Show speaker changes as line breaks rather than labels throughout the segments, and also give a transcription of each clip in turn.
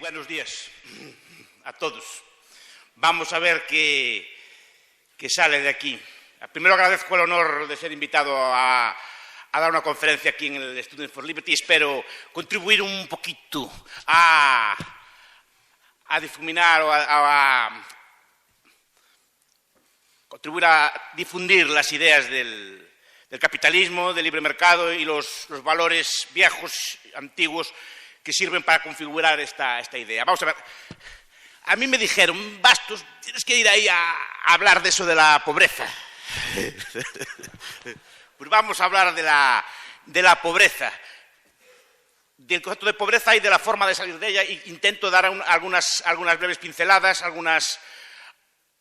Buenos días a todos. Vamos a ver qué sale de aquí. Primero agradezco el honor de ser invitado a dar una conferencia aquí en el Students for Liberty. Espero contribuir un poquito a difuminar o contribuir a difundir las ideas del capitalismo, del libre mercado y los valores viejos, antiguos, que sirven para configurar esta idea. Vamos a ver. A mí me dijeron, Bastos, tienes que ir ahí a hablar de eso de la pobreza. Pues vamos a hablar de la pobreza, del concepto de pobreza y de la forma de salir de ella. E intento dar algunas breves pinceladas,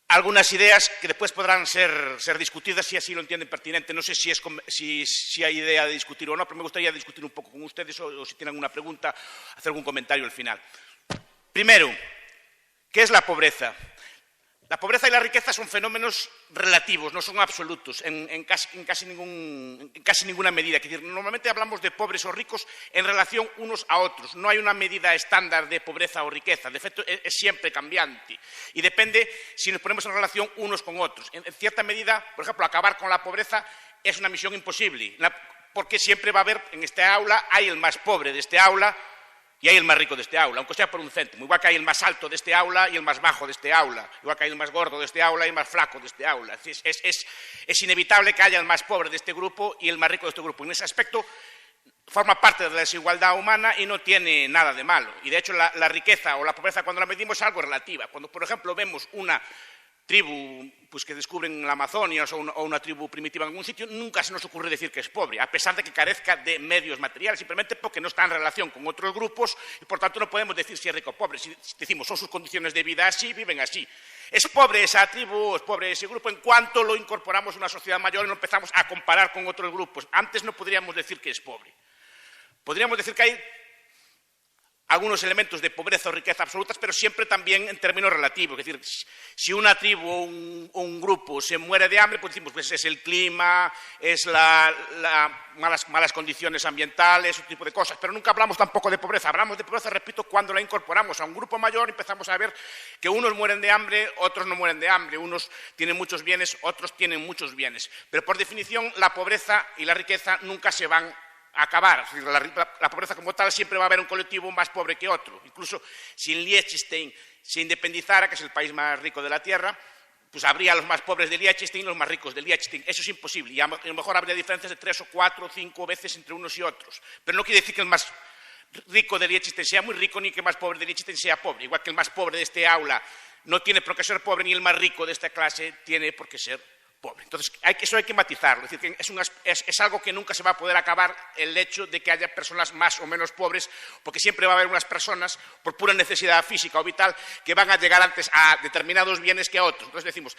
algunas ideas que después podrán ser discutidas si así lo entienden pertinente. No sé si hay idea de discutir o no, pero me gustaría discutir un poco con ustedes o si tienen alguna pregunta, hacer algún comentario al final. Primero, ¿qué es la pobreza? La pobreza y la riqueza son fenómenos relativos, no son absolutos en casi ninguna medida. Es decir, normalmente hablamos de pobres o ricos en relación unos a otros. No hay una medida estándar de pobreza o riqueza. De hecho, es siempre cambiante. Y depende si nos ponemos en relación unos con otros. En cierta medida, por ejemplo, acabar con la pobreza es una misión imposible, porque siempre va a haber, en este aula, hay el más pobre de este aula, y hay el más rico de este aula, aunque sea por un céntimo. Igual que hay el más alto de este aula y el más bajo de este aula. Igual que hay el más gordo de este aula y el más flaco de este aula. Es inevitable que haya el más pobre de este grupo y el más rico de este grupo. En ese aspecto forma parte de la desigualdad humana y no tiene nada de malo. Y de hecho la riqueza o la pobreza, cuando la medimos, es algo relativa. Cuando, por ejemplo, vemos una tribu que descubren en la Amazonia o una tribu primitiva en algún sitio, nunca se nos ocurre decir que es pobre, a pesar de que carezca de medios materiales, simplemente porque no está en relación con otros grupos y, por tanto, no podemos decir si es rico o pobre. Si decimos son sus condiciones de vida así, viven así. ¿Es pobre esa tribu, es pobre ese grupo? En cuanto lo incorporamos a una sociedad mayor y no empezamos a comparar con otros grupos. Antes no podríamos decir que es pobre. Podríamos decir que hay algunos elementos de pobreza o riqueza absolutas, pero siempre también en términos relativos. Es decir, si una tribu o un grupo se muere de hambre, pues decimos, pues es el clima, es malas condiciones ambientales, ese tipo de cosas. Pero nunca hablamos tampoco de pobreza. Hablamos de pobreza, repito, cuando la incorporamos a un grupo mayor, empezamos a ver que unos mueren de hambre, otros no mueren de hambre. Unos tienen muchos bienes, otros tienen muchos bienes. Pero por definición, la pobreza y la riqueza nunca se van acabar. La pobreza como tal, siempre va a haber un colectivo más pobre que otro. Incluso si Liechtenstein se independizara, que es el país más rico de la Tierra, pues habría los más pobres de Liechtenstein y los más ricos de Liechtenstein. Eso es imposible. Y a lo mejor habría diferencias de 3 o 4 o 5 veces entre unos y otros. Pero no quiere decir que el más rico de Liechtenstein sea muy rico ni que el más pobre de Liechtenstein sea pobre. Igual que el más pobre de este aula no tiene por qué ser pobre, ni el más rico de esta clase tiene por qué ser pobre. Entonces, eso hay que matizarlo. Es decir, que es algo que nunca se va a poder acabar, el hecho de que haya personas más o menos pobres, porque siempre va a haber unas personas, por pura necesidad física o vital, que van a llegar antes a determinados bienes que a otros. Entonces decimos,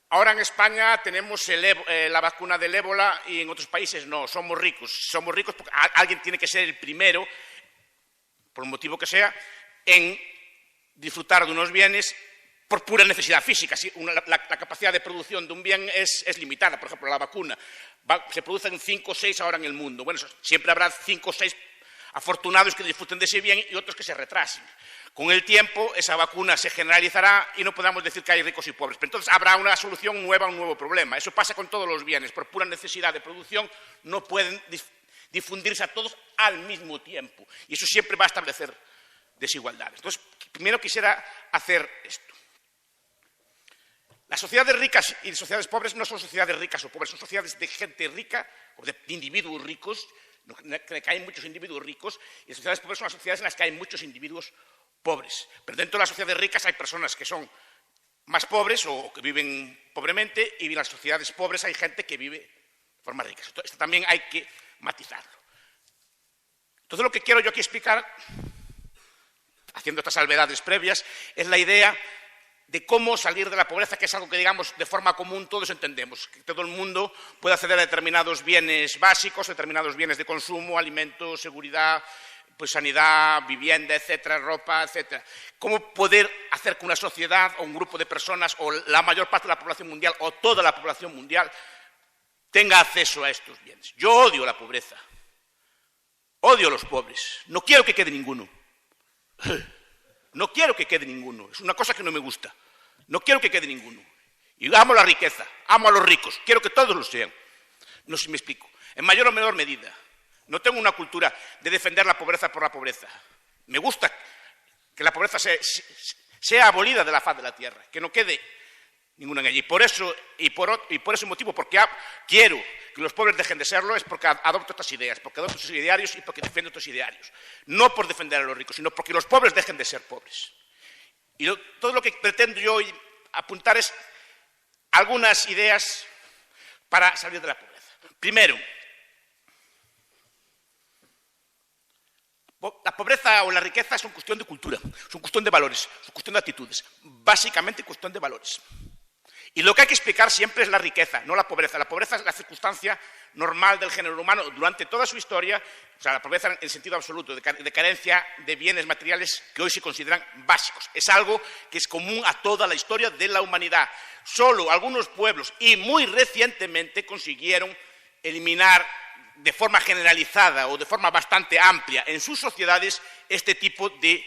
ahora en España tenemos la vacuna del ébola y en otros países no, somos ricos. Somos ricos porque alguien tiene que ser el primero, por un motivo que sea, en disfrutar de unos bienes por pura necesidad física. La capacidad de producción de un bien es limitada. Por ejemplo, la vacuna. Se producen 5 o 6 ahora en el mundo. Bueno, siempre habrá 5 o 6 afortunados que disfruten de ese bien y otros que se retrasen. Con el tiempo, esa vacuna se generalizará y no podamos decir que hay ricos y pobres. Pero entonces habrá una solución nueva a un nuevo problema. Eso pasa con todos los bienes. Por pura necesidad de producción no pueden difundirse a todos al mismo tiempo. Y eso siempre va a establecer desigualdades. Entonces, primero quisiera hacer esto. Las sociedades ricas y sociedades pobres no son sociedades ricas o pobres, son sociedades de gente rica o de individuos ricos, que hay muchos individuos ricos, y las sociedades pobres son las sociedades en las que hay muchos individuos pobres. Pero dentro de las sociedades ricas hay personas que son más pobres o que viven pobremente, y en las sociedades pobres hay gente que vive de forma rica. Esto también hay que matizarlo. Entonces, lo que quiero yo aquí explicar, haciendo estas salvedades previas, es la idea de cómo salir de la pobreza, que es algo que, digamos, de forma común todos entendemos, que todo el mundo puede acceder a determinados bienes básicos, determinados bienes de consumo, alimentos, seguridad, pues sanidad, vivienda, etcétera, ropa, etcétera. ¿Cómo poder hacer que una sociedad o un grupo de personas o la mayor parte de la población mundial o toda la población mundial tenga acceso a estos bienes? Yo odio la pobreza, odio a los pobres, no quiero que quede ninguno. No quiero que quede ninguno. Es una cosa que no me gusta. No quiero que quede ninguno. Y amo la riqueza, amo a los ricos. Quiero que todos lo sean. No sé si me explico. En mayor o menor medida. No tengo una cultura de defender la pobreza por la pobreza. Me gusta que la pobreza sea abolida de la faz de la tierra, que no quede ninguna en ella. Y por ese motivo, porque quiero que los pobres dejen de serlo, es porque adopto estas ideas, porque adopto estos idearios y porque defiendo estos idearios. No por defender a los ricos, sino porque los pobres dejen de ser pobres. Y todo lo que pretendo yo hoy apuntar es algunas ideas para salir de la pobreza. Primero, la pobreza o la riqueza son cuestión de cultura, son cuestión de valores, son cuestión de actitudes, básicamente cuestión de valores. Y lo que hay que explicar siempre es la riqueza, no la pobreza. La pobreza es la circunstancia normal del género humano durante toda su historia, o sea, la pobreza en sentido absoluto, de carencia de bienes materiales que hoy se consideran básicos. Es algo que es común a toda la historia de la humanidad. Solo algunos pueblos, y muy recientemente, consiguieron eliminar de forma generalizada o de forma bastante amplia en sus sociedades este tipo de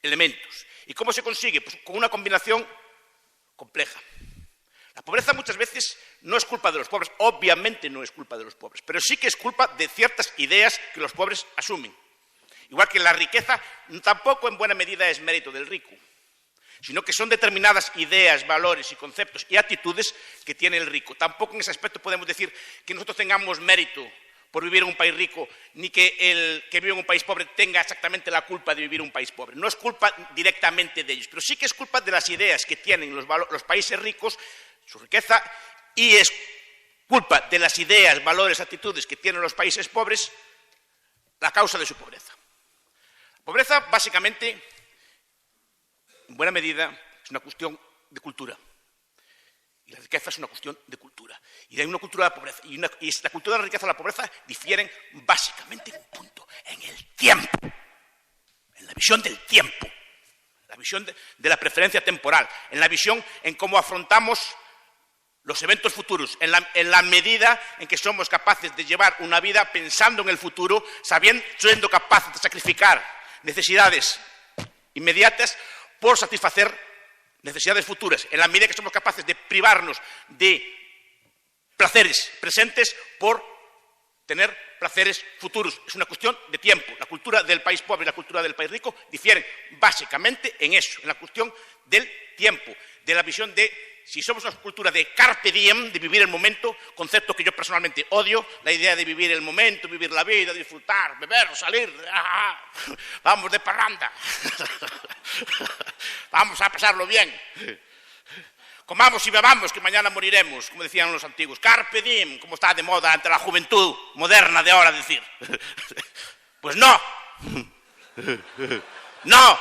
elementos. ¿Y cómo se consigue? Pues con una combinación compleja. La pobreza muchas veces no es culpa de los pobres, obviamente no es culpa de los pobres, pero sí que es culpa de ciertas ideas que los pobres asumen. Igual que la riqueza tampoco en buena medida es mérito del rico, sino que son determinadas ideas, valores y conceptos y actitudes que tiene el rico. Tampoco en ese aspecto podemos decir que nosotros tengamos mérito por vivir en un país rico, ni que el que vive en un país pobre tenga exactamente la culpa de vivir en un país pobre. No es culpa directamente de ellos, pero sí que es culpa de las ideas que tienen los países ricos, su riqueza, y es culpa de las ideas, valores, actitudes que tienen los países pobres, la causa de su pobreza. La pobreza, básicamente, en buena medida, es una cuestión de cultura. Y la riqueza es una cuestión de cultura. Y hay una cultura de la pobreza. Y la cultura de la riqueza y la pobreza difieren básicamente en un punto, en el tiempo. En la visión del tiempo. La visión de la preferencia temporal. En la visión en cómo afrontamos los eventos futuros. En la medida en que somos capaces de llevar una vida pensando en el futuro, siendo capaces de sacrificar necesidades inmediatas por satisfacer necesidades futuras, en la medida que somos capaces de privarnos de placeres presentes por tener placeres futuros. Es una cuestión de tiempo. La cultura del país pobre y la cultura del país rico difieren básicamente en eso, en la cuestión del tiempo, de la visión de, si somos una cultura de carpe diem, de vivir el momento, concepto que yo personalmente odio, la idea de vivir el momento, vivir la vida, disfrutar, beber, salir, vamos de parranda, vamos a pasarlo bien, comamos y bebamos que mañana moriremos, como decían los antiguos, carpe diem, como está de moda ante la juventud moderna de ahora decir. Pues no, no.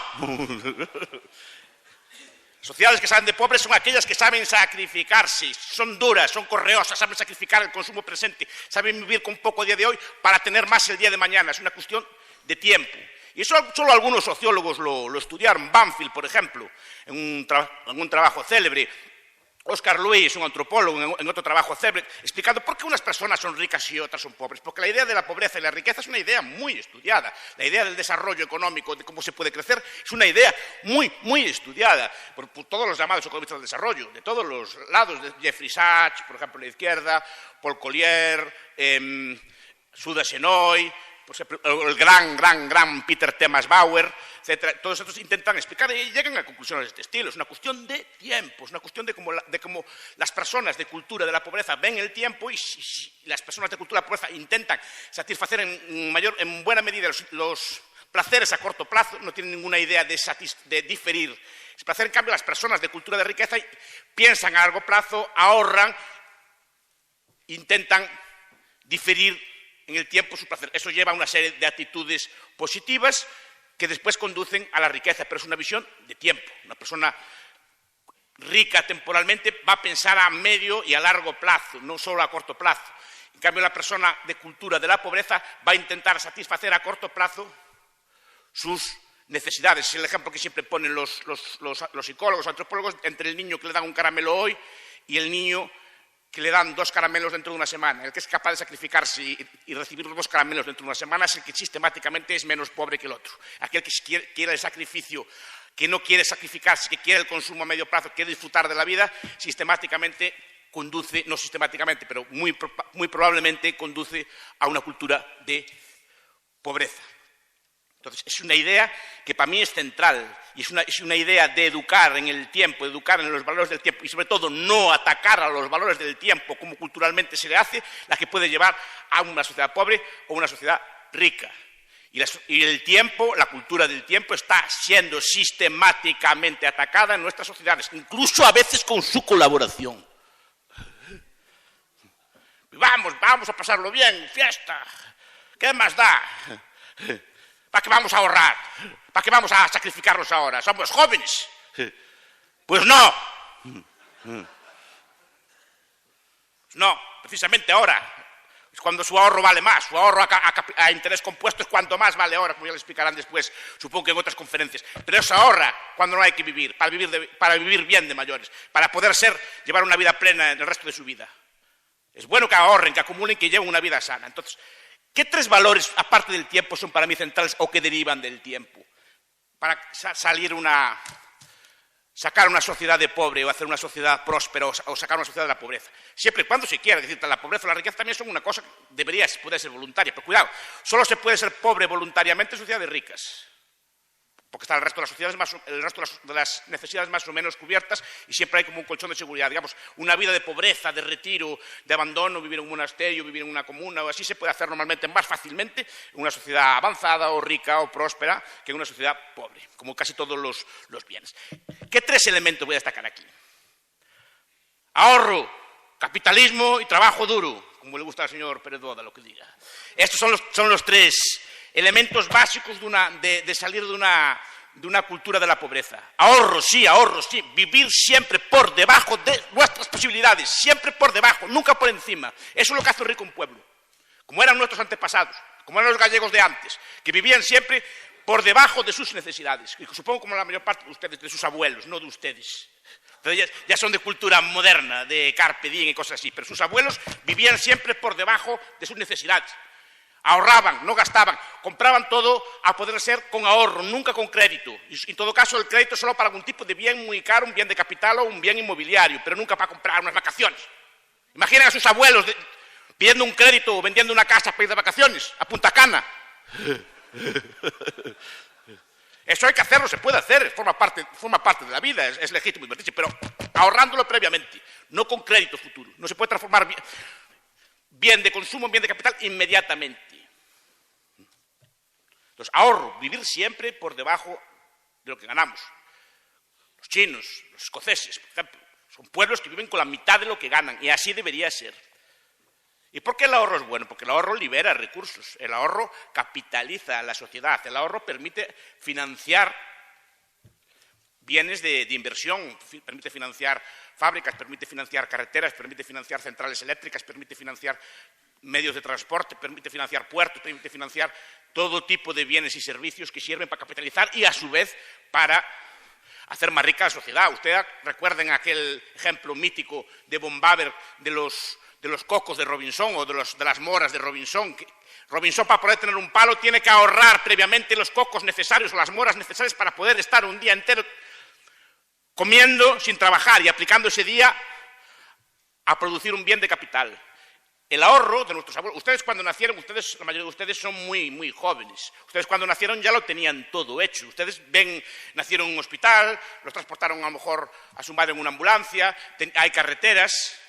Sociedades que salen de pobres son aquellas que saben sacrificarse, son duras, son correosas, saben sacrificar el consumo presente, saben vivir con poco día de hoy para tener más el día de mañana. Es una cuestión de tiempo. Y eso solo algunos sociólogos lo estudiaron. Banfield, por ejemplo, en un trabajo célebre. Oscar Luis, un antropólogo, en otro trabajo célebre, explicando por qué unas personas son ricas y otras son pobres. Porque la idea de la pobreza y la riqueza es una idea muy estudiada. La idea del desarrollo económico, de cómo se puede crecer, es una idea muy, muy estudiada por todos los llamados economistas del desarrollo, de todos los lados, de Jeffrey Sachs, por ejemplo, en la izquierda, Paul Collier, Suda Shenoy, el gran Peter Thomas Bauer, etcétera. Todos estos intentan explicar y llegan a conclusiones de este estilo. Es una cuestión de tiempo, es una cuestión de cómo las personas de cultura de la pobreza ven el tiempo y si las personas de cultura de la pobreza intentan satisfacer en buena medida los placeres a corto plazo, no tienen ninguna idea de diferir ese placer. En cambio, las personas de cultura de riqueza piensan a largo plazo, ahorran, intentan diferir en el tiempo su placer. Eso lleva a una serie de actitudes positivas que después conducen a la riqueza, pero es una visión de tiempo. Una persona rica temporalmente va a pensar a medio y a largo plazo, no solo a corto plazo. En cambio, la persona de cultura de la pobreza va a intentar satisfacer a corto plazo sus necesidades. Es el ejemplo que siempre ponen los psicólogos, antropólogos, entre el niño que le dan un caramelo hoy y el niño que le dan 2 caramelos dentro de una semana. El que es capaz de sacrificarse y recibir los 2 caramelos dentro de una semana es el que sistemáticamente es menos pobre que el otro. Aquel que quiere el sacrificio, que no quiere sacrificarse, que quiere el consumo a medio plazo, quiere disfrutar de la vida, sistemáticamente conduce, no sistemáticamente, pero muy probablemente conduce a una cultura de pobreza. Entonces, es una idea que para mí es central y es una idea de educar en el tiempo, de educar en los valores del tiempo y sobre todo no atacar a los valores del tiempo como culturalmente se le hace, la que puede llevar a una sociedad pobre o una sociedad rica. Y el tiempo, la cultura del tiempo está siendo sistemáticamente atacada en nuestras sociedades, incluso a veces con su colaboración. Vamos a pasarlo bien, fiesta, ¿qué más da? ¿Para qué vamos a ahorrar? ¿Para qué vamos a sacrificarnos ahora? Somos jóvenes. Pues no. No, precisamente ahora. Es cuando su ahorro vale más. Su ahorro a interés compuesto es cuanto más vale ahora, como ya le explicarán después, supongo que en otras conferencias. Pero eso ahorra cuando no hay que vivir, para vivir bien de mayores, para poder llevar una vida plena en el resto de su vida. Es bueno que ahorren, que acumulen, que lleven una vida sana. Entonces, ¿qué 3 valores, aparte del tiempo, son para mí centrales o que derivan del tiempo? Para sacar una sociedad de pobre o hacer una sociedad próspera o sacar una sociedad de la pobreza. Siempre y cuando se quiera. Es decir, la pobreza o la riqueza también son una cosa que puede ser voluntaria. Pero cuidado, solo se puede ser pobre voluntariamente en sociedades ricas. Porque está el resto de las necesidades más o menos cubiertas y siempre hay como un colchón de seguridad. Digamos, una vida de pobreza, de retiro, de abandono, vivir en un monasterio, vivir en una comuna o así se puede hacer normalmente más fácilmente en una sociedad avanzada o rica o próspera que en una sociedad pobre, como casi todos los bienes. ¿Qué 3 elementos voy a destacar aquí? Ahorro, capitalismo y trabajo duro, como le gusta al señor Pérez Boda lo que diga. Estos son los 3 elementos básicos de salir de una cultura de la pobreza. Ahorro, sí, vivir siempre por debajo de nuestras posibilidades, siempre por debajo, nunca por encima. Eso es lo que hace rico un pueblo, como eran nuestros antepasados, como eran los gallegos de antes, que vivían siempre por debajo de sus necesidades, y supongo como la mayor parte de ustedes, de sus abuelos, no de ustedes. Entonces ya son de cultura moderna, de carpe diem y cosas así, pero sus abuelos vivían siempre por debajo de sus necesidades. Ahorraban, no gastaban, compraban todo a poder ser con ahorro, nunca con crédito. Y en todo caso, el crédito solo para algún tipo de bien muy caro, un bien de capital o un bien inmobiliario, pero nunca para comprar unas vacaciones. Imaginen a sus abuelos pidiendo un crédito o vendiendo una casa para ir de vacaciones a Punta Cana. Eso hay que hacerlo, se puede hacer, forma parte de la vida, es legítimo invertirse, pero ahorrándolo previamente, no con crédito futuro. No se puede transformar bien de consumo en bien de capital inmediatamente. Entonces, ahorro, vivir siempre por debajo de lo que ganamos. Los chinos, los escoceses, por ejemplo, son pueblos que viven con la mitad de lo que ganan, y así debería ser. ¿Y por qué el ahorro es bueno? Porque el ahorro libera recursos, el ahorro capitaliza a la sociedad, el ahorro permite financiar bienes de inversión, permite financiar fábricas, permite financiar carreteras, permite financiar centrales eléctricas, permite financiar medios de transporte, permite financiar puertos, permite financiar todo tipo de bienes y servicios que sirven para capitalizar y, a su vez, para hacer más rica la sociedad. Ustedes recuerden aquel ejemplo mítico de Von Baber de los cocos de Robinson o de las moras de Robinson. Robinson, para poder tener un palo, tiene que ahorrar previamente los cocos necesarios o las moras necesarias para poder estar un día entero comiendo sin trabajar y aplicando ese día a producir un bien de capital. El ahorro de nuestros abuelos. Ustedes cuando nacieron, la mayoría de ustedes son muy, muy jóvenes. Ustedes cuando nacieron ya lo tenían todo hecho. Ustedes nacieron en un hospital, los transportaron a lo mejor a su madre en una ambulancia, hay carreteras,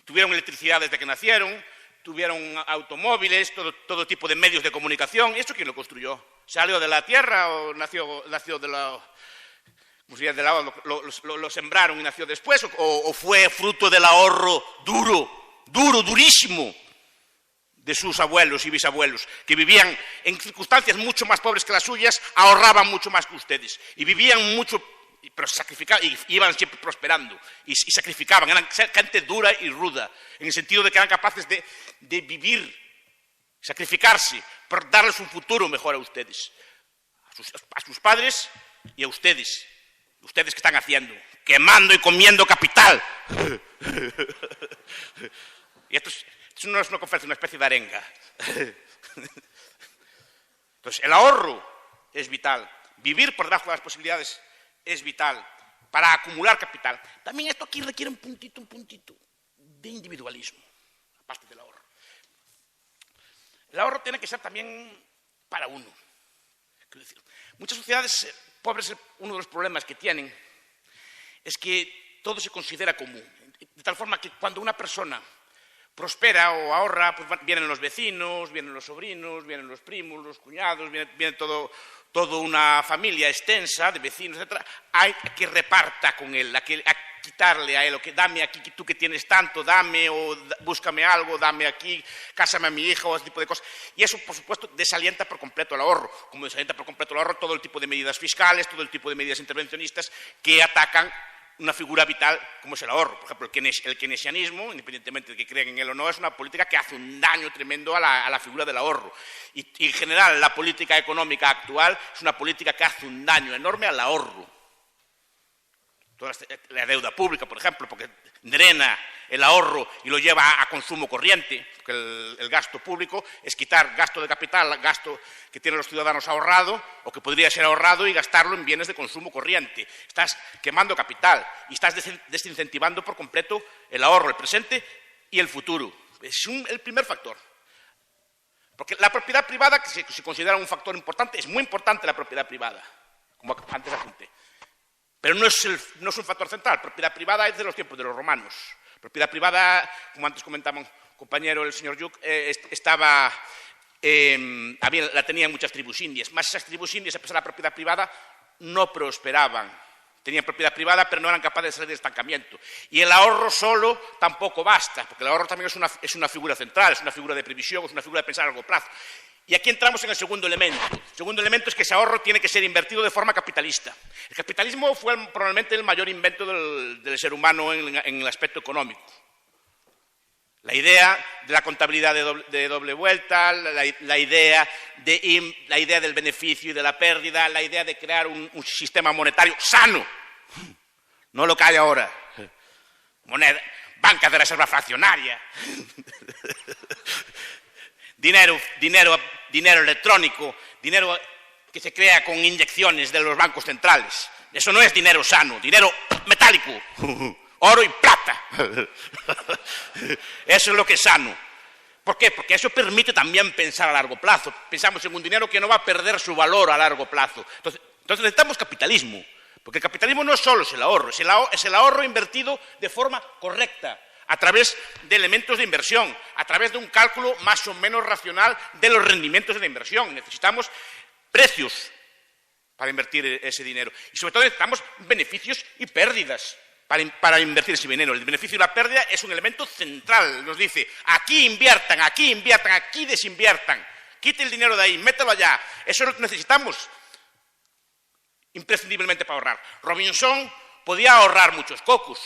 tuvieron electricidad desde que nacieron, tuvieron automóviles, todo tipo de medios de comunicación. ¿Y esto quién lo construyó? ¿Salió de la tierra o nació de la... Como si del agua lo sembraron y nació después, o fue fruto del ahorro durísimo de sus abuelos y bisabuelos, que vivían en circunstancias mucho más pobres que las suyas, ahorraban mucho más que ustedes, y vivían mucho, pero sacrificaban, y iban siempre prosperando, y sacrificaban, eran gente dura y ruda, en el sentido de que eran capaces de vivir, sacrificarse, por darles un futuro mejor a ustedes, a sus padres y a ustedes. Ustedes, ¿qué están haciendo? quemando y comiendo capital. Y esto no es una conferencia, es una especie de arenga. Entonces, el ahorro es vital. Vivir por debajo de las posibilidades es vital para acumular capital. También esto aquí requiere un puntito de individualismo, aparte del ahorro. El ahorro tiene que ser también para uno. Quiero decir, muchas sociedades pobres, uno de los problemas que tienen es que todo se considera común. De tal forma que cuando una persona prospera o ahorra, pues vienen los vecinos, vienen los sobrinos, vienen los primos, los cuñados, viene toda una familia extensa de vecinos, etc. Hay que reparta con él, a quitarle a él, o que dame aquí, tú que tienes tanto, dame, o búscame algo, dame aquí, cásame a mi hija, o ese tipo de cosas. Y eso, por supuesto, desalienta por completo el ahorro. Como desalienta por completo el ahorro todo el tipo de medidas fiscales, todo el tipo de medidas intervencionistas que atacan una figura vital como es el ahorro. Por ejemplo, el keynesianismo, independientemente de que crean en él o no, es una política que hace un daño tremendo a la figura del ahorro. Y en general, la política económica actual es una política que hace un daño enorme al ahorro. Toda la deuda pública, por ejemplo, porque drena el ahorro y lo lleva a consumo corriente, porque el gasto público es quitar gasto de capital, gasto que tienen los ciudadanos ahorrado o que podría ser ahorrado y gastarlo en bienes de consumo corriente. Estás quemando capital y estás desincentivando por completo el ahorro, el presente y el futuro. Es el primer factor. Porque la propiedad privada, que se considera un factor importante, es muy importante la propiedad privada, como antes apunté. Pero no es un factor central. Propiedad privada es de los tiempos de los romanos. Propiedad privada, como antes comentaba un compañero, el señor Yuc, la tenían muchas tribus indias. Más esas tribus indias, a pesar de la propiedad privada, no prosperaban. Tenían propiedad privada, pero no eran capaces de salir del estancamiento. Y el ahorro solo tampoco basta, porque el ahorro también es una figura central, es una figura de previsión, es una figura de pensar a largo plazo. Y aquí entramos en el segundo elemento. El segundo elemento es que ese ahorro tiene que ser invertido de forma capitalista. El capitalismo fue probablemente el mayor invento del ser humano en el aspecto económico. La idea de la contabilidad de doble vuelta, la idea del beneficio y de la pérdida, la idea de crear un sistema monetario sano, no lo que hay ahora. Moneda, bancas de reserva fraccionaria. Dinero electrónico, dinero que se crea con inyecciones de los bancos centrales. Eso no es dinero sano, dinero metálico, oro y plata. Eso es lo que es sano. ¿Por qué? Porque eso permite también pensar a largo plazo. Pensamos en un dinero que no va a perder su valor a largo plazo. Entonces necesitamos capitalismo, porque el capitalismo no solo es el ahorro, es el ahorro invertido de forma correcta, a través de elementos de inversión, a través de un cálculo más o menos racional de los rendimientos de la inversión. Necesitamos precios para invertir ese dinero. Y sobre todo necesitamos beneficios y pérdidas para invertir ese dinero. El beneficio y la pérdida es un elemento central. Nos dice, aquí inviertan, aquí desinviertan. Quite el dinero de ahí, mételo allá. Eso es lo que necesitamos imprescindiblemente para ahorrar. Robinson podía ahorrar muchos cocos,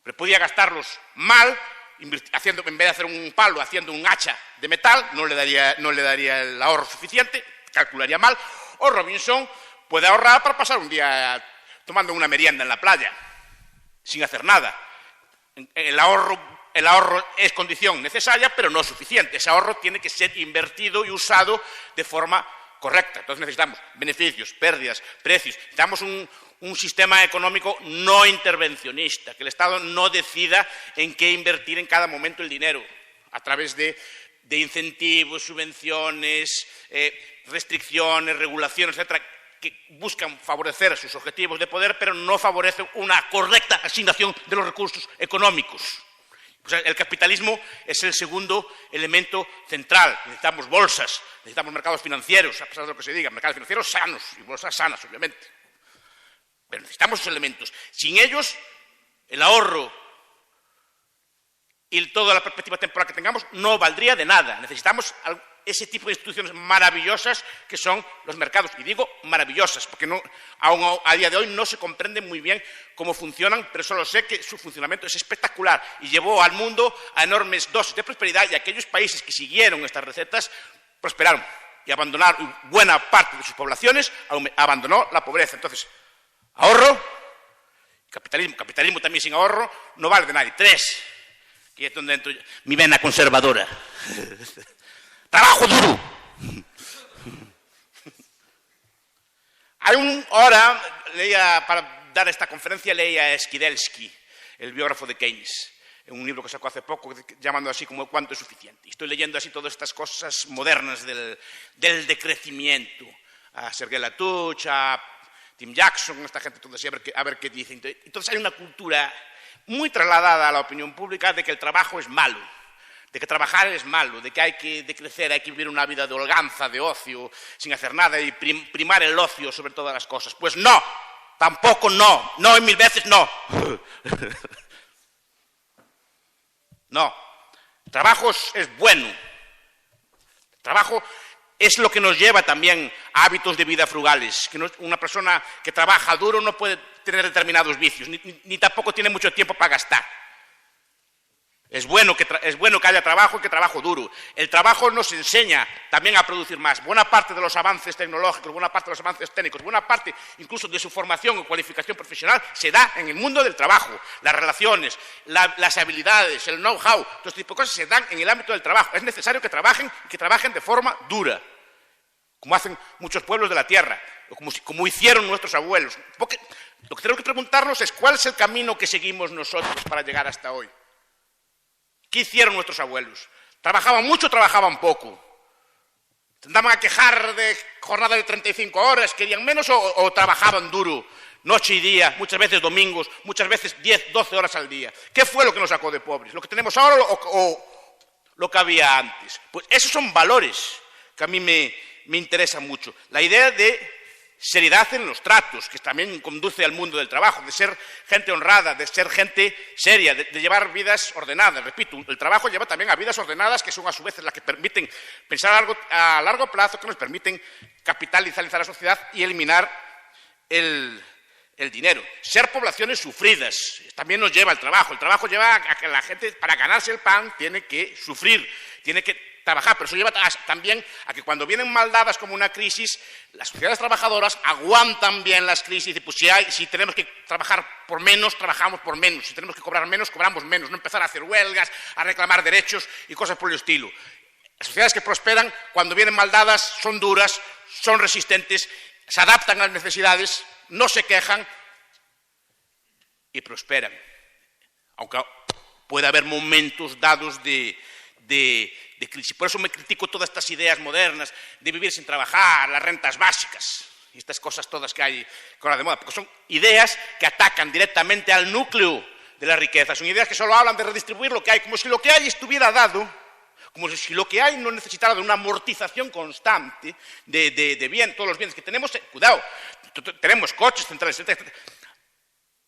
pero podía gastarlos mal, en vez de hacer un palo, haciendo un hacha de metal, no le daría el ahorro suficiente, calcularía mal. O Robinson puede ahorrar para pasar un día tomando una merienda en la playa, sin hacer nada. El ahorro es condición necesaria, pero no suficiente. Ese ahorro tiene que ser invertido y usado de forma correcta. Entonces necesitamos beneficios, pérdidas, precios. Necesitamos un sistema económico no intervencionista, que el Estado no decida en qué invertir en cada momento el dinero, a través de incentivos, subvenciones, restricciones, regulaciones, etcétera, que buscan favorecer sus objetivos de poder, pero no favorecen una correcta asignación de los recursos económicos. O sea, el capitalismo es el segundo elemento central. Necesitamos bolsas, necesitamos mercados financieros, a pesar de lo que se diga, mercados financieros sanos y bolsas sanas, obviamente. Pero necesitamos esos elementos. Sin ellos, el ahorro y toda la perspectiva temporal que tengamos no valdría de nada. Necesitamos ese tipo de instituciones maravillosas que son los mercados. Y digo maravillosas, porque aún a día de hoy no se comprende muy bien cómo funcionan, pero solo sé que su funcionamiento es espectacular y llevó al mundo a enormes dosis de prosperidad, y aquellos países que siguieron estas recetas prosperaron y abandonaron buena parte de sus poblaciones, abandonó la pobreza. Entonces, ahorro Capitalismo también sin ahorro no vale de nadie. 3, que es donde entro mi vena conservadora. Trabajo duro. Ahora, para dar esta conferencia, leía a Skidelsky, el biógrafo de Keynes, en un libro que sacó hace poco, llamando así como ¿Cuánto es suficiente? Y estoy leyendo así todas estas cosas modernas del decrecimiento. A Sergei Latouche, a Tim Jackson, esta gente toda así, a ver qué dicen. Entonces hay una cultura muy trasladada a la opinión pública de que el trabajo es malo, de que trabajar es malo, de que hay que decrecer, hay que vivir una vida de holganza, de ocio, sin hacer nada y primar el ocio sobre todas las cosas. Pues no, tampoco no, y 1000 veces no. No, el trabajo es bueno. El trabajo es lo que nos lleva también a hábitos de vida frugales. Que una persona que trabaja duro no puede tener determinados vicios, ni tampoco tiene mucho tiempo para gastar. Es bueno que haya trabajo y que trabajo duro. El trabajo nos enseña también a producir más. Buena parte de los avances tecnológicos, buena parte de los avances técnicos, buena parte incluso de su formación o cualificación profesional se da en el mundo del trabajo. Las relaciones, las habilidades, el know-how, todo este tipo de cosas se dan en el ámbito del trabajo. Es necesario que trabajen y que trabajen de forma dura, como hacen muchos pueblos de la tierra, o como hicieron nuestros abuelos. Porque lo que tenemos que preguntarnos es cuál es el camino que seguimos nosotros para llegar hasta hoy. ¿Qué hicieron nuestros abuelos? ¿Trabajaban mucho o trabajaban poco? ¿Se andaban a quejar de jornada de 35 horas, querían menos o trabajaban duro, noche y día, muchas veces domingos, muchas veces 10, 12 horas al día? ¿Qué fue lo que nos sacó de pobres? ¿Lo que tenemos ahora o lo que había antes? Pues esos son valores que a mí me interesa mucho. La idea de seriedad en los tratos, que también conduce al mundo del trabajo, de ser gente honrada, de ser gente seria, de llevar vidas ordenadas. Repito, el trabajo lleva también a vidas ordenadas, que son a su vez las que permiten pensar a largo plazo, que nos permiten capitalizar la sociedad y eliminar el dinero. Ser poblaciones sufridas también nos lleva al trabajo. El trabajo lleva a que la gente, para ganarse el pan, tiene que sufrir, tiene que trabajar, pero eso lleva también a que cuando vienen mal dadas como una crisis, las sociedades trabajadoras aguantan bien las crisis y pues si tenemos que trabajar por menos, trabajamos por menos, si tenemos que cobrar menos, cobramos menos, no empezar a hacer huelgas, a reclamar derechos y cosas por el estilo. Las sociedades que prosperan, cuando vienen mal dadas, son duras, son resistentes, se adaptan a las necesidades, no se quejan y prosperan. Aunque puede haber momentos dados de crisis. Por eso me critico todas estas ideas modernas de vivir sin trabajar, las rentas básicas y estas cosas todas que hay ahora de moda, porque son ideas que atacan directamente al núcleo de la riqueza. Son ideas que solo hablan de redistribuir lo que hay, como si lo que hay estuviera dado, como si lo que hay no necesitara de una amortización constante de bien, todos los bienes que tenemos. Cuidado, tenemos coches, centrales, etcétera.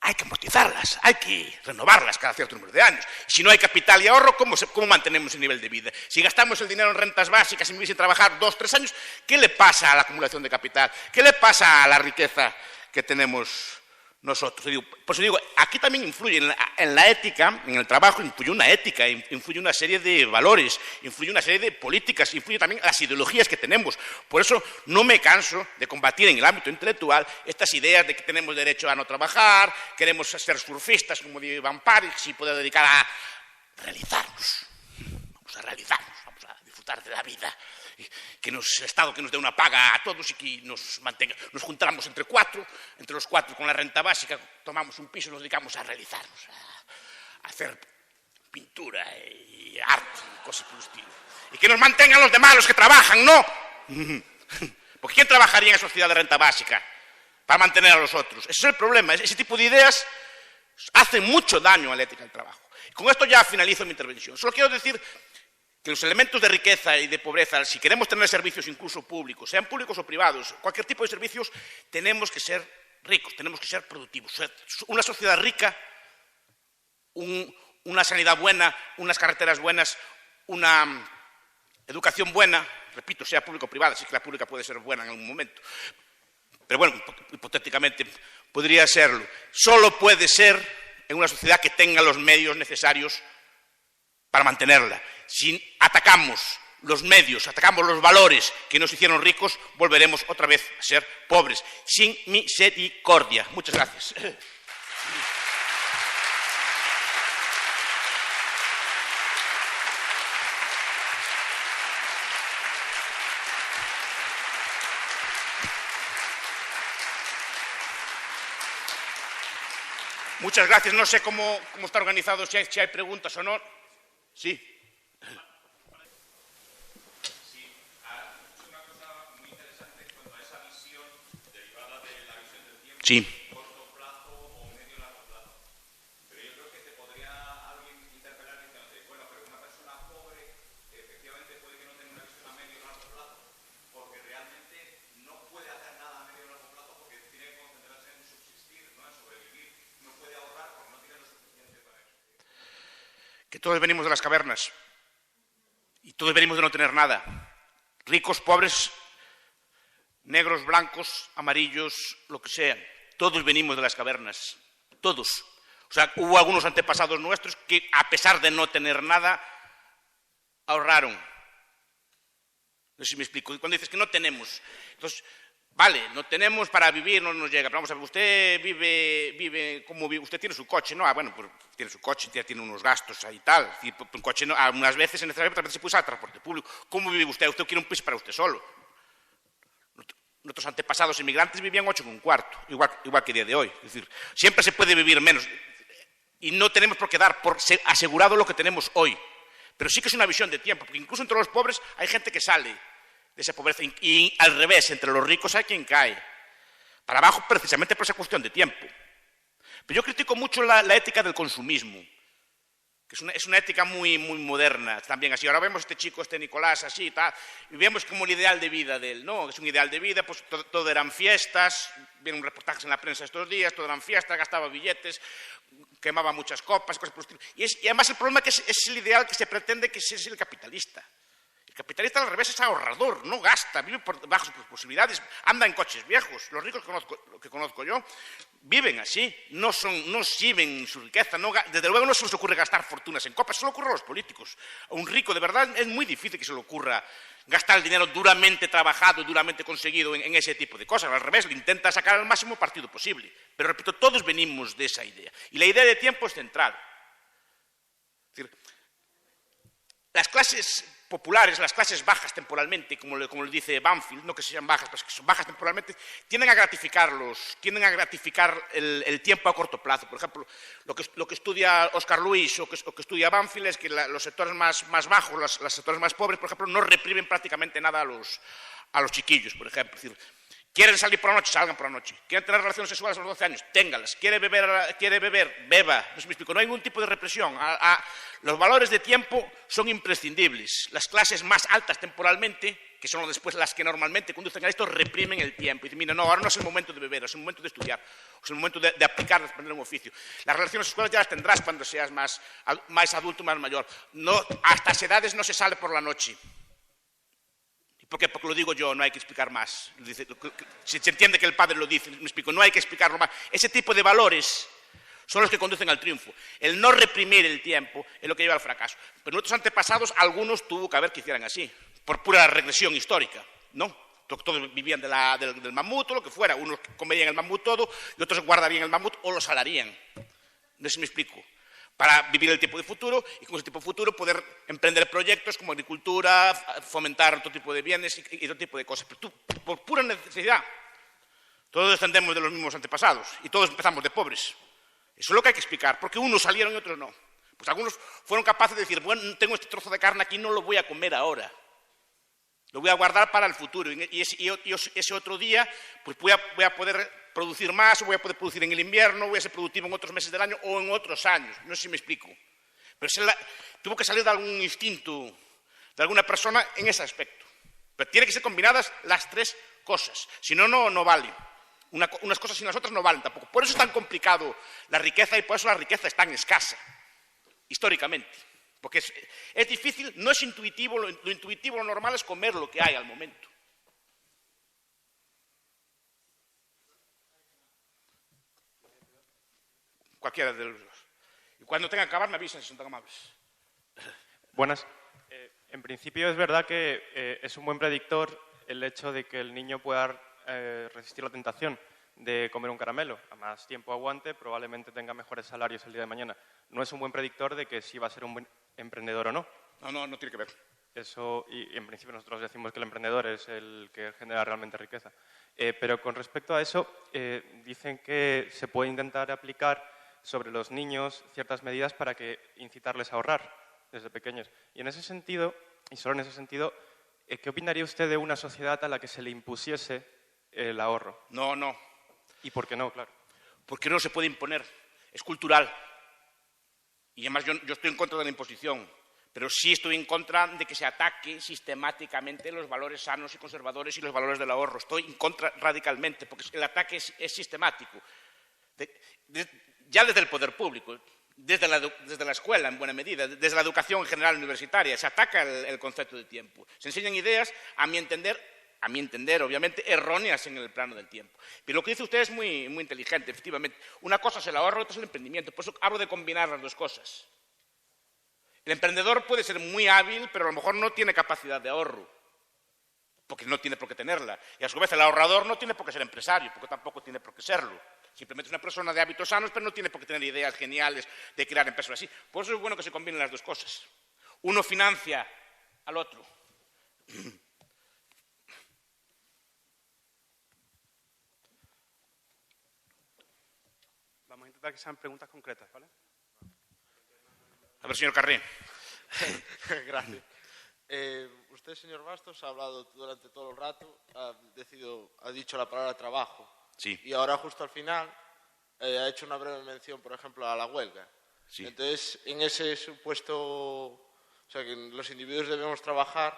Hay que amortizarlas, hay que renovarlas cada cierto número de años. Si no hay capital y ahorro, ¿cómo mantenemos el nivel de vida? Si gastamos el dinero en rentas básicas y vivir sin trabajar 2 o 3 años, ¿qué le pasa a la acumulación de capital? ¿Qué le pasa a la riqueza que tenemos nosotros? Por eso digo, aquí también influye en la ética, en el trabajo influye una ética, influye una serie de valores, influye una serie de políticas, influye también las ideologías que tenemos. Por eso no me canso de combatir en el ámbito intelectual estas ideas de que tenemos derecho a no trabajar, queremos ser surfistas como de Van Parijs y poder dedicar a realizarnos. Vamos a realizarnos, vamos a disfrutar de la vida. Que el Estado que nos dé una paga a todos y que nos mantenga. Nos juntamos entre los cuatro con la renta básica, tomamos un piso y nos dedicamos a realizarnos, a hacer pintura y arte y cosas por el estilo. Y que nos mantengan los demás, los que trabajan, ¿no? Porque ¿quién trabajaría en sociedad de renta básica para mantener a los otros? Ese es el problema. Ese tipo de ideas hacen mucho daño a la ética del trabajo. Y con esto ya finalizo mi intervención. Solo quiero decir que los elementos de riqueza y de pobreza, si queremos tener servicios incluso públicos, sean públicos o privados, cualquier tipo de servicios, tenemos que ser ricos, tenemos que ser productivos. Una sociedad rica, una sanidad buena, unas carreteras buenas, una educación buena, repito, sea pública o privada, sí que la pública puede ser buena en algún momento, pero bueno, hipotéticamente podría serlo. Solo puede ser en una sociedad que tenga los medios necesarios para mantenerla. Si atacamos los medios, atacamos los valores que nos hicieron ricos, volveremos otra vez a ser pobres, sin misericordia. Muchas gracias. Muchas gracias. No sé cómo está organizado, si hay preguntas o no. Sí.
Una cosa muy interesante en cuanto a esa visión derivada de la visión del tiempo,
Sí.
corto plazo o medio largo plazo. Pero yo creo que te podría alguien interpelar diciéndote, bueno, pero una persona pobre efectivamente puede que no tenga una visión a medio largo plazo, porque realmente no puede hacer nada a medio largo plazo porque tiene que concentrarse en subsistir, ¿no? En sobrevivir. No puede ahorrar porque no tiene lo suficiente para eso.
Que todos venimos de las cavernas y todos venimos de no tener nada. Ricos, pobres, negros, blancos, amarillos, lo que sea. Todos venimos de las cavernas. Todos. O sea, hubo algunos antepasados nuestros que, a pesar de no tener nada, ahorraron. No sé si me explico. Y cuando dices que no tenemos, entonces, vale, no tenemos para vivir, no nos llega. Pero vamos a ver, usted vive como vive. Usted tiene su coche, ¿no? Ah, bueno, pues tiene su coche, ya tiene unos gastos ahí y tal. Un coche, no, unas veces es necesario, otras veces se puede usar transporte público. ¿Cómo vive usted? Usted quiere un piso para usted solo. Nuestros antepasados inmigrantes vivían 8 en un cuarto, igual que el día de hoy. Es decir, siempre se puede vivir menos. Y no tenemos por qué dar por asegurado lo que tenemos hoy. Pero sí que es una visión de tiempo, porque incluso entre los pobres hay gente que sale de esa pobreza. Y al revés, entre los ricos hay quien cae. Para abajo precisamente por esa cuestión de tiempo. Pero yo critico mucho la ética del consumismo, que es una ética muy moderna también así. Ahora vemos este chico, Nicolás, así y tal, y vemos como el ideal de vida de él, ¿no? Es un ideal de vida, pues todo eran fiestas, vienen reportajes en la prensa estos días, todo eran fiestas, gastaba billetes, quemaba muchas copas, cosas por el estilo. Y además el problema es que es el ideal que se pretende que es el capitalista. El capitalista al revés es ahorrador, no gasta, vive bajo sus posibilidades, anda en coches viejos. Los ricos que conozco yo viven así, no exhiben su riqueza, desde luego no se les ocurre gastar fortunas en copas, solo ocurre a los políticos. A un rico de verdad es muy difícil que se le ocurra gastar el dinero duramente trabajado, duramente conseguido en ese tipo de cosas. Al revés, le intenta sacar el máximo partido posible. Pero repito, todos venimos de esa idea. Y la idea de tiempo es central. Es decir, las clases populares, las clases bajas temporalmente, como le dice Banfield, no que sean bajas, pero que son bajas temporalmente, tienden a gratificar el tiempo a corto plazo. Por ejemplo, lo que estudia Oscar Luis o que estudia Banfield es que los sectores más bajos, los sectores más pobres, por ejemplo, no reprimen prácticamente nada a los chiquillos, por ejemplo. Es decir, quieren salir por la noche, salgan por la noche. Quieren tener relaciones sexuales a los 12 años, téngalas. Quiere beber, beba. No sé si me explico, no hay ningún tipo de represión. Los valores de tiempo son imprescindibles. Las clases más altas temporalmente, que son después las que normalmente conducen a esto, reprimen el tiempo. Y dicen, mira, no, ahora no es el momento de beber, es el momento de estudiar, es el momento de aplicar, de aprender un oficio. Las relaciones sexuales ya las tendrás cuando seas más adulto, más mayor. No, hasta esas edades no se sale por la noche. ¿Por qué? Porque lo digo yo, no hay que explicar más. Se entiende que el padre lo dice, me explico, no hay que explicarlo más. Ese tipo de valores son los que conducen al triunfo. El no reprimir el tiempo es lo que lleva al fracaso. Pero nuestros antepasados, algunos tuvo que haber que hicieran así, por pura regresión histórica, ¿no? Todos vivían del mamut o lo que fuera. Unos comerían el mamut todo y otros guardarían el mamut o lo salarían. No sé si me explico. Para vivir el tiempo de futuro y con ese tipo de futuro poder emprender proyectos como agricultura, fomentar otro tipo de bienes y otro tipo de cosas. Pero tú, por pura necesidad, todos descendemos de los mismos antepasados y todos empezamos de pobres. Eso es lo que hay que explicar, porque unos salieron y otros no. Pues algunos fueron capaces de decir, bueno, tengo este trozo de carne aquí, no lo voy a comer ahora. Lo voy a guardar para el futuro y ese otro día pues voy a poder producir más, o voy a poder producir en el invierno, voy a ser productivo en otros meses del año o en otros años. No sé si me explico. Pero tuvo que salir de algún instinto de alguna persona en ese aspecto. Pero tienen que ser combinadas las tres cosas. Si no, no vale. Unas cosas sin las otras no valen tampoco. Por eso es tan complicado la riqueza y por eso la riqueza es tan escasa, históricamente. Porque es difícil, no es intuitivo, lo intuitivo, lo normal es comer lo que hay al momento. Cualquiera de los dos. Y cuando tengan que acabar me avisan si son tan amables.
Buenas. En principio es verdad que es un buen predictor el hecho de que el niño pueda resistir la tentación de comer un caramelo. A más tiempo aguante, probablemente tenga mejores salarios el día de mañana. No es un buen predictor de que si va a ser un buen emprendedor o no.
No tiene que ver.
Eso, y en principio nosotros decimos que el emprendedor es el que genera realmente riqueza. Pero con respecto a eso, dicen que se puede intentar aplicar sobre los niños ciertas medidas para incitarles a ahorrar desde pequeños. Y en ese sentido, y solo en ese sentido, ¿qué opinaría usted de una sociedad a la que se le impusiese el ahorro?
No, no.
¿Y por qué no? Claro.
Porque no se puede imponer. Es cultural. Y además yo estoy en contra de la imposición, pero sí estoy en contra de que se ataque sistemáticamente los valores sanos y conservadores y los valores del ahorro. Estoy en contra radicalmente, porque el ataque es sistemático. Ya desde el poder público, desde la escuela, en buena medida, desde la educación en general universitaria, se ataca el concepto de tiempo. Se enseñan ideas, a mi entender, obviamente, erróneas en el plano del tiempo. Pero lo que dice usted es muy inteligente, efectivamente. Una cosa es el ahorro, otra es el emprendimiento. Por eso hablo de combinar las dos cosas. El emprendedor puede ser muy hábil, pero a lo mejor no tiene capacidad de ahorro, porque no tiene por qué tenerla. Y a su vez el ahorrador no tiene por qué ser empresario, porque tampoco tiene por qué serlo. Simplemente es una persona de hábitos sanos, pero no tiene por qué tener ideas geniales de crear empresas así. Por eso es bueno que se combinen las dos cosas. Uno financia al otro.
Vamos a intentar que sean preguntas concretas, ¿vale?
A ver, señor Carré.
Gracias. Usted, señor Bastos, ha hablado durante todo el rato, ha dicho la palabra trabajo.
Sí.
Y ahora, justo al final, ha hecho una breve mención, por ejemplo, a la huelga.
Sí.
Entonces, en ese supuesto, o sea, que los individuos debemos trabajar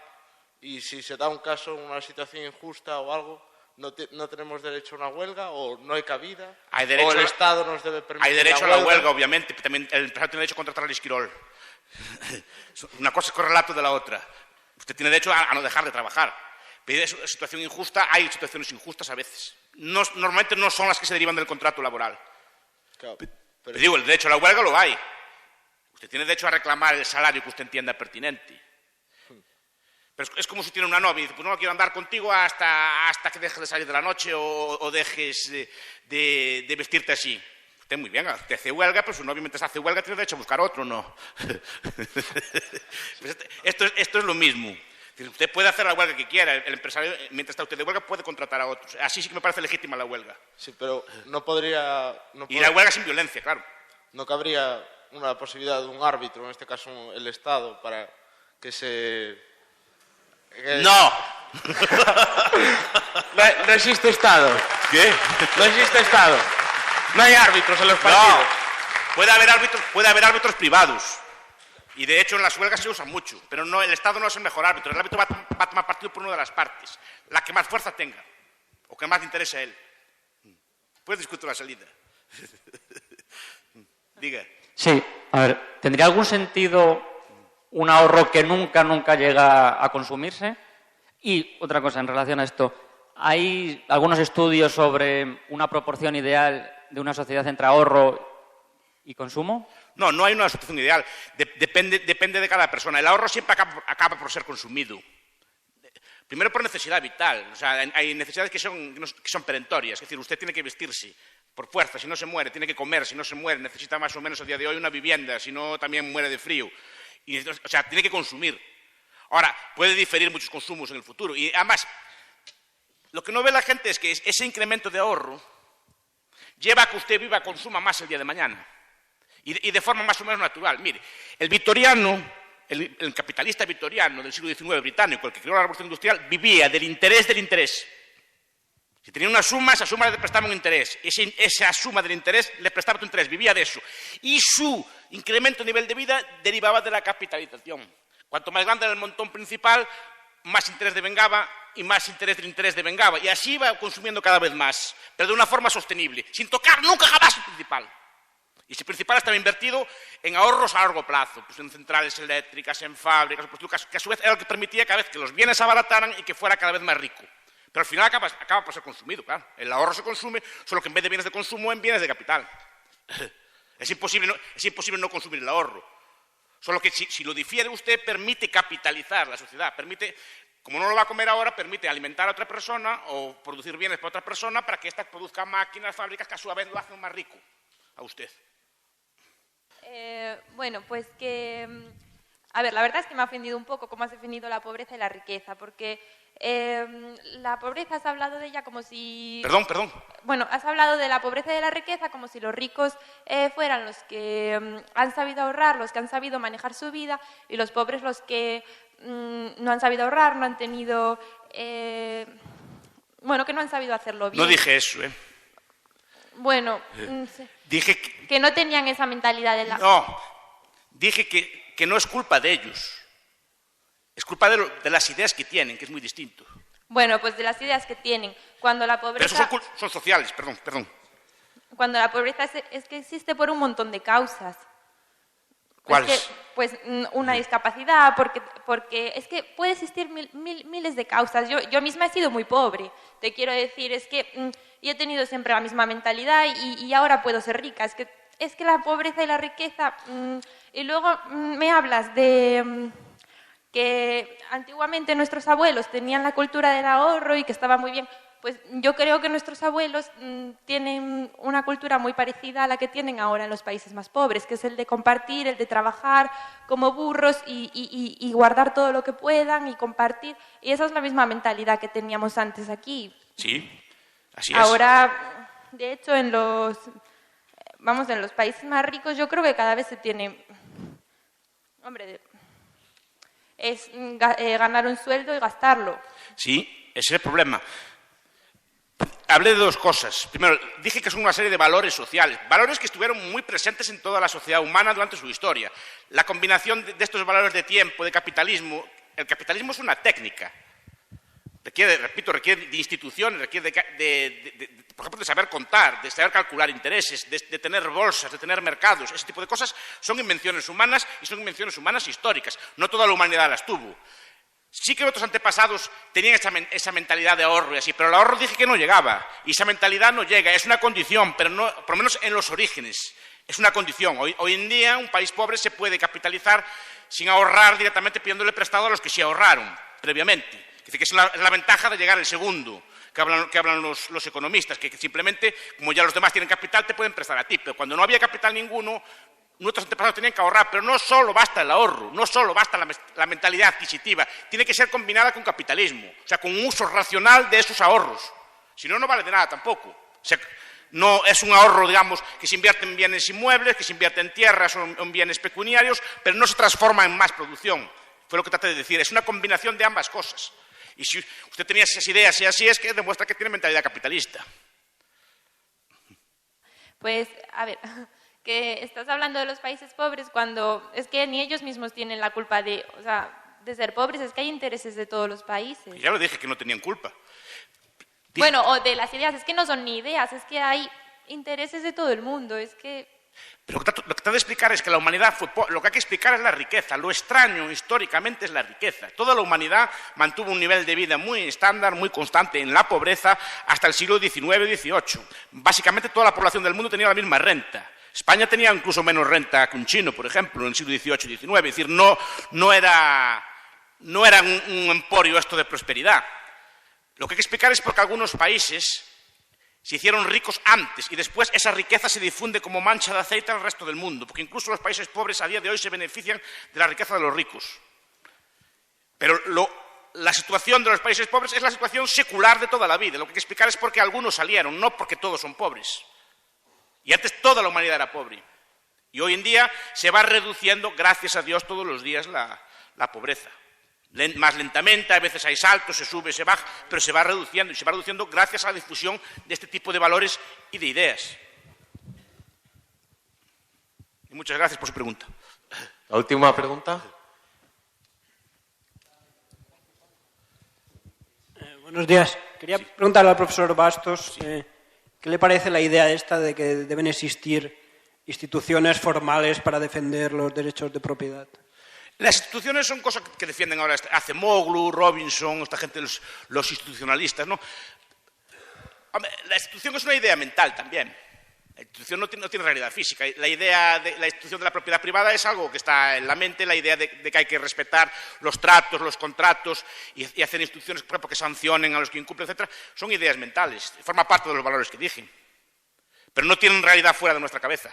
y si se da un caso, una situación injusta o algo, no tenemos derecho a una huelga o no hay cabida, o el Estado nos debe permitir.
Hay derecho a la huelga, obviamente, pero también el empresario tiene derecho a contratar al esquirol. Una cosa es correlato de la otra. Usted tiene derecho a no dejar de trabajar. Pero es una situación injusta, hay situaciones injustas a veces. Normalmente no son las que se derivan del contrato laboral.
Claro,
pero digo, el derecho a la huelga lo hay. Usted tiene derecho a reclamar el salario que usted entienda pertinente. Pero es como si tiene una novia y dice, pues no quiero andar contigo hasta que dejes de salir de la noche o dejes de vestirte así. Usted muy bien, te hace huelga, pero su novio mientras hace huelga tiene derecho a buscar otro, ¿no? Pues esto es lo mismo. Usted puede hacer la huelga que quiera, el empresario, mientras está usted de huelga, puede contratar a otros. Así sí que me parece legítima la huelga.
Sí, pero no podría...
Y la huelga sin violencia, claro.
¿No cabría una posibilidad de un árbitro, en este caso el Estado, para que se...
¡No!
No existe Estado.
¿Qué?
No existe Estado. No hay árbitros en los partidos.
No. Puede haber árbitros privados. Y de hecho en las huelgas se usan mucho. Pero no, el Estado no es el mejor árbitro. El árbitro va a tomar partido por una de las partes. La que más fuerza tenga. O que más le interese a él. Puede discutir la salida. Diga.
Sí, a ver, ¿tendría algún sentido un ahorro que nunca llega a consumirse? Y otra cosa en relación a esto, ¿hay algunos estudios sobre una proporción ideal de una sociedad entre ahorro y consumo?
No hay una situación ideal. Depende de cada persona. El ahorro siempre acaba por ser consumido. Primero por necesidad vital. O sea, hay necesidades que son perentorias. Es decir, usted tiene que vestirse por fuerza, si no se muere, tiene que comer, si no se muere, necesita más o menos a día de hoy una vivienda, si no también muere de frío. O sea, tiene que consumir. Ahora, puede diferir muchos consumos en el futuro. Y además, lo que no ve la gente es que ese incremento de ahorro lleva a que usted consuma más el día de mañana. Y de forma más o menos natural. Mire, el victoriano, el capitalista victoriano del siglo XIX británico, el que creó la revolución industrial, vivía del interés. Si tenía una suma, esa suma le prestaba un interés. Esa suma del interés le prestaba otro interés, vivía de eso. Y su incremento de nivel de vida derivaba de la capitalización. Cuanto más grande era el montón principal, más interés devengaba y más interés del interés devengaba. Y así iba consumiendo cada vez más, pero de una forma sostenible, sin tocar nunca jamás su principal. Y ese principal estaba invertido en ahorros a largo plazo, pues en centrales eléctricas, en fábricas, pues, que a su vez era lo que permitía cada vez que los bienes se abarataran y que fuera cada vez más rico. Pero al final acaba por ser consumido, claro. El ahorro se consume, solo que en vez de bienes de consumo, en bienes de capital. Es imposible no consumir el ahorro. Solo que si lo difiere usted, permite capitalizar la sociedad. Permite, como no lo va a comer ahora, permite alimentar a otra persona o producir bienes para otra persona para que ésta produzca máquinas, fábricas que a su vez lo hacen más rico a usted.
Bueno, pues que A ver, la verdad es que me ha ofendido un poco cómo has definido la pobreza y la riqueza, porque la pobreza has hablado de ella como si...
Perdón.
Bueno, has hablado de la pobreza y de la riqueza como si los ricos fueran los que han sabido ahorrar, los que han sabido manejar su vida, y los pobres los que no han sabido ahorrar, no han tenido... bueno, que no han sabido hacerlo bien.
No dije eso, ¿eh?
Bueno,
Dije
que no tenían esa mentalidad de la...
No, dije que no es culpa de ellos. Es culpa de las ideas que tienen, que es muy distinto.
Bueno, pues de las ideas que tienen. Cuando la pobreza...
Pero son sociales, perdón.
Cuando la pobreza es que existe por un montón de causas.
¿Cuáles?
Es que, pues una discapacidad, porque es que puede existir miles de causas. Yo misma he sido muy pobre, te quiero decir, es que yo he tenido siempre la misma mentalidad y ahora puedo ser rica. Es que la pobreza y la riqueza... y luego me hablas de... que antiguamente nuestros abuelos tenían la cultura del ahorro y que estaba muy bien. Pues yo creo que nuestros abuelos tienen una cultura muy parecida a la que tienen ahora en los países más pobres, que es el de compartir, el de trabajar como burros y guardar todo lo que puedan y compartir. Y esa es la misma mentalidad que teníamos antes aquí.
Sí, así es.
Ahora, de hecho, en los países más ricos yo creo que cada vez se tiene... Hombre, es ganar un sueldo y gastarlo.
Sí, ese es el problema. Hablé de dos cosas. Primero, dije que son una serie de valores sociales, valores que estuvieron muy presentes en toda la sociedad humana durante su historia. La combinación de estos valores de tiempo, de capitalismo, el capitalismo es una técnica. Requiere de instituciones, requiere por ejemplo, de saber contar, de saber calcular intereses, de tener bolsas, de tener mercados. Ese tipo de cosas son invenciones humanas y son invenciones humanas históricas. No toda la humanidad las tuvo. Sí que otros antepasados tenían esa mentalidad de ahorro y así, pero el ahorro dije que no llegaba. Y esa mentalidad no llega, es una condición, pero no, por lo menos en los orígenes. Es una condición. Hoy en día un país pobre se puede capitalizar sin ahorrar directamente pidiéndole prestado a los que sí ahorraron previamente. Que es la ventaja de llegar al segundo, que hablan los economistas, que simplemente, como ya los demás tienen capital, te pueden prestar a ti. Pero cuando no había capital ninguno, nuestros antepasados tenían que ahorrar. Pero no solo basta el ahorro, no solo basta la mentalidad adquisitiva, tiene que ser combinada con capitalismo, o sea, con un uso racional de esos ahorros. Si no, no vale de nada tampoco. O sea, no es un ahorro, digamos, que se invierte en bienes inmuebles, que se invierte en tierras o en bienes pecuniarios, pero no se transforma en más producción. Fue lo que traté de decir. Es una combinación de ambas cosas. Y si usted tenía esas ideas y así es que demuestra que tiene mentalidad capitalista.
Pues, a ver, que estás hablando de los países pobres cuando es que ni ellos mismos tienen la culpa de ser pobres, es que hay intereses de todos los países.
Y ya lo dije que no tenían culpa.
Bueno, o de las ideas, es que no son ni ideas, es que hay intereses de todo el mundo, es que...
Pero lo que trato de explicar es que la humanidad lo que hay que explicar es la riqueza. Lo extraño históricamente es la riqueza. Toda la humanidad mantuvo un nivel de vida muy estándar, muy constante en la pobreza hasta el siglo XIX y XVIII. Básicamente toda la población del mundo tenía la misma renta. España tenía incluso menos renta que un chino, por ejemplo, en el siglo XVIII y XIX. Es decir, no era un emporio esto de prosperidad. Lo que hay que explicar es por qué algunos países se hicieron ricos antes y después esa riqueza se difunde como mancha de aceite al resto del mundo, porque incluso los países pobres a día de hoy se benefician de la riqueza de los ricos. Pero la situación de los países pobres es la situación secular de toda la vida. Lo que hay que explicar es por qué algunos salieron, no porque todos son pobres. Y antes toda la humanidad era pobre. Y hoy en día se va reduciendo, gracias a Dios, todos los días la pobreza. Más lentamente, a veces hay saltos, se sube, se baja, pero se va reduciendo, y se va reduciendo gracias a la difusión de este tipo de valores y de ideas. Y muchas gracias por su pregunta.
La última pregunta.
Buenos días. Quería preguntarle al profesor Bastos qué le parece la idea esta de que deben existir instituciones formales para defender los derechos de propiedad.
Las instituciones son cosas que defienden ahora Acemoglu, Robinson, esta gente, los institucionalistas, ¿no? Hombre, la institución es una idea mental también. La institución no tiene realidad física. La idea de la institución de la propiedad privada es algo que está en la mente, la idea de que hay que respetar los tratos, los contratos y hacer instituciones, por ejemplo, que sancionen a los que incumplen, etc. Son ideas mentales, forma parte de los valores que dije. Pero no tienen realidad fuera de nuestra cabeza.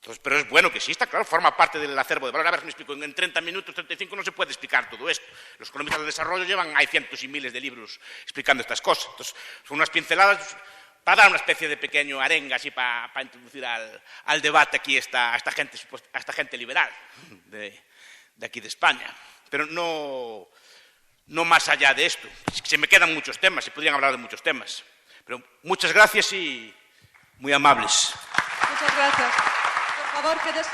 Entonces, pero es bueno que exista, claro, forma parte del acervo de valor. A ver si me explico, en 30 minutos, 35 no se puede explicar todo esto. Los economistas del desarrollo hay cientos y miles de libros explicando estas cosas. Entonces, son unas pinceladas para dar una especie de pequeño arenga así para introducir al debate aquí a esta gente liberal de aquí de España. Pero no más allá de esto. Se me quedan muchos temas, se podrían hablar de muchos temas. Pero muchas gracias y muy amables.
Muchas gracias. Por favor, quédese.